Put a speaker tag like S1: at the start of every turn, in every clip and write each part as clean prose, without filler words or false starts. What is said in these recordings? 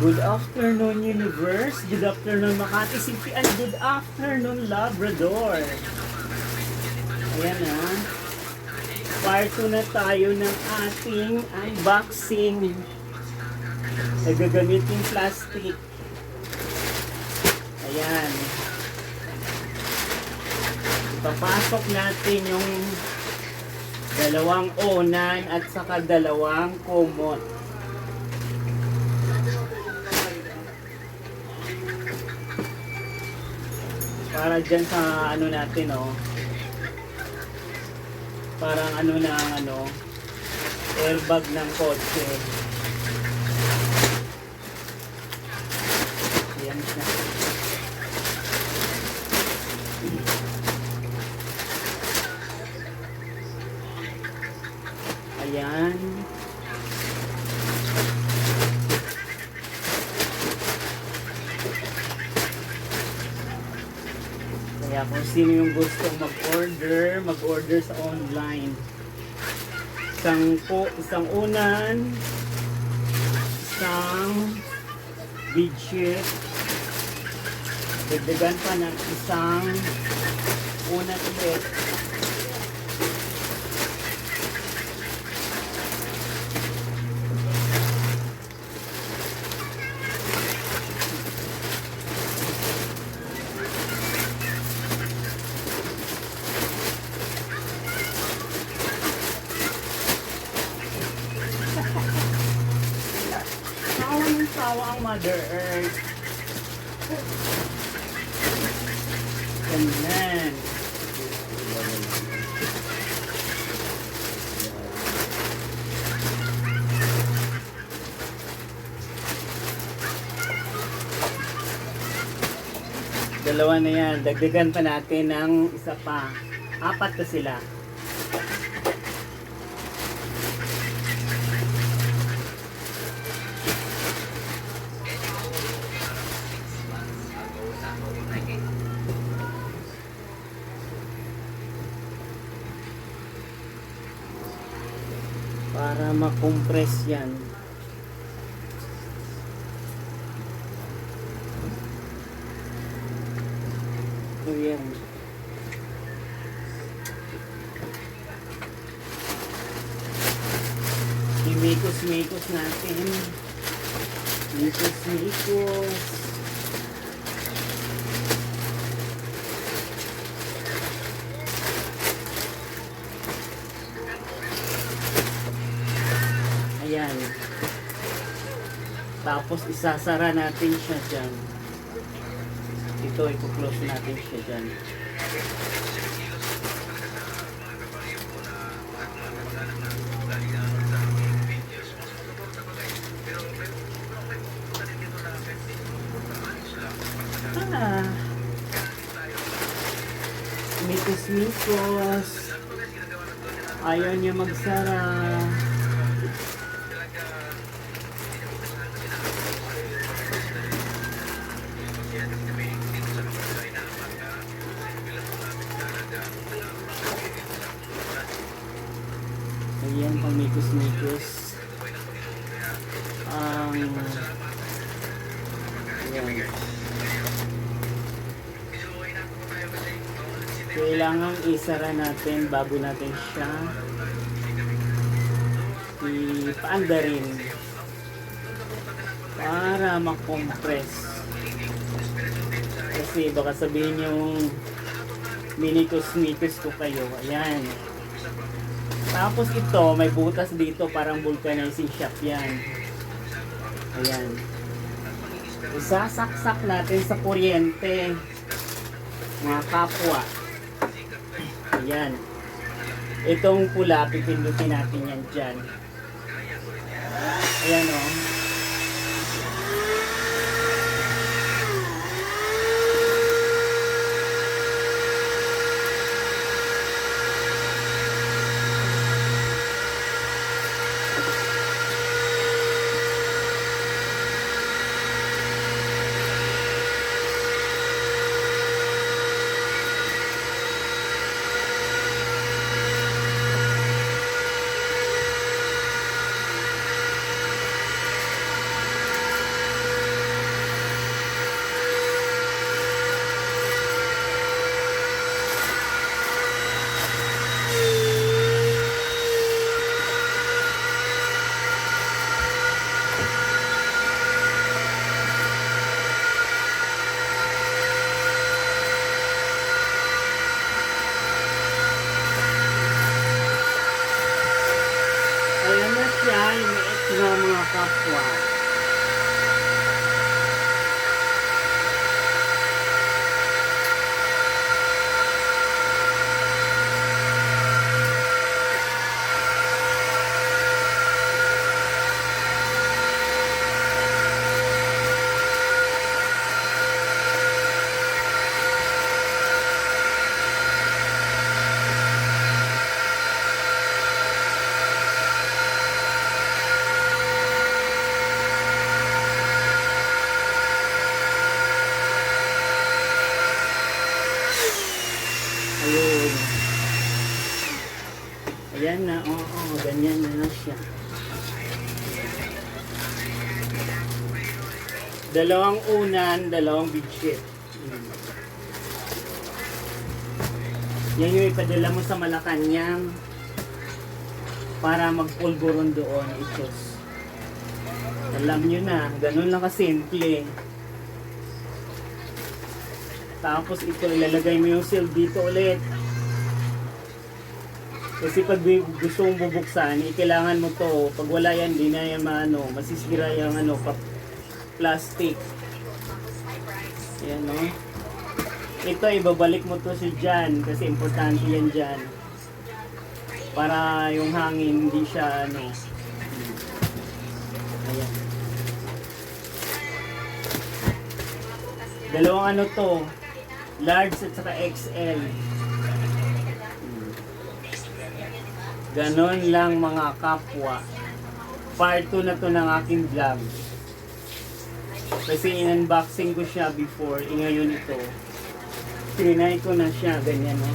S1: Good afternoon, Universe. Good afternoon, Makati City. And good afternoon, Labrador. Ayan na. Part 2 na tayo ng ating unboxing. Nagagamitin plastic. Ayan. Ipapasok natin yung dalawang onan at saka dalawang kumot. Para dyan sa ano natin, oh. Parang ano na ano, airbag ng kotse. Ayan siya. Ayan. Kaya kung sino yung gustong mag-order sa online. Isang unan, isang bedsheet, dagdagan pa ng isang unan ulit. Sawa ang Mother Earth. Ganyan. Dalawa na yan. Dagdagan pa natin ng isa pa. 4 na sila. Para makompress yan. So yan. Imikos-mikos natin. Mikos-mikos. Ayan. Tapos isasara natin siya dyan. Ito, i-close natin siya dyan. Mikos-mikos. Ayaw niya magsara. Ayan, pang mikos-mikos. Ayan. Kailangan isara natin bago natin siya ipaanda rin para makompress. Kasi baka sabihin yung minikos-mikos ko kayo. Ayan. Tapos ito, may butas dito, parang vulcanizing shop yan. Ayan. Isasaksak natin sa kuryente, mga kapwa. Ayan. Itong pula, pipindutin natin yan dyan. Ayan o. mga kapwa. Ayun. Ayan na, oo, ganyan na siya. Dalawang unan, dalawang bedsheet. Yan yung ipadala mo sa Malacanang para magpulburon doon, itos. Alam nyo na, ganun lang kasimple. Tapos ito, ilalagay mo yung seal dito ulit. Kasi pag gusto mong bubuksan, kailangan mo to. Pag wala yan, di na yan masisira yung plastic. Ayan, no? Ito, ibabalik mo to si dyan. Kasi importante yan dyan. Para yung hangin, hindi siya, Ayan. Dalawang to. Large at saka XL. Ganon lang mga kapwa. Part 2 na to ng aking vlog. Kasi in-unboxing ko siya before. Ngayon ito. Trinay ko na siya. Ganyan, no?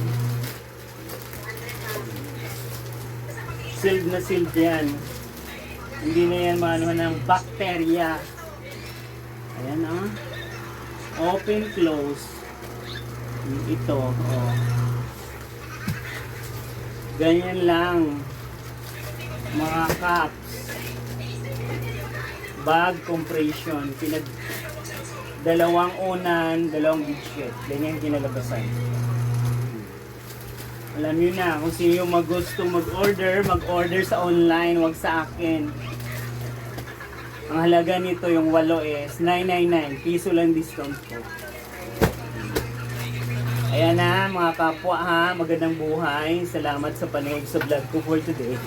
S1: Sealed na sealed yan. Hindi na yan maanuhan ng bacteria. Ayan, no? Open, close. Ito, oh. Ganyan lang mga caps. Bag compression, dalawang unan, dalawang bedsheet. Ganyan kinalabasan. Alam nyo na kung sino yung gusto mag-order sa online, wag sa akin. Ang halaga nito yung 8 is 999 piso lang discount ko. Ayan na mga kapwa ha, magandang buhay. Salamat sa panood sa vlog ko for today.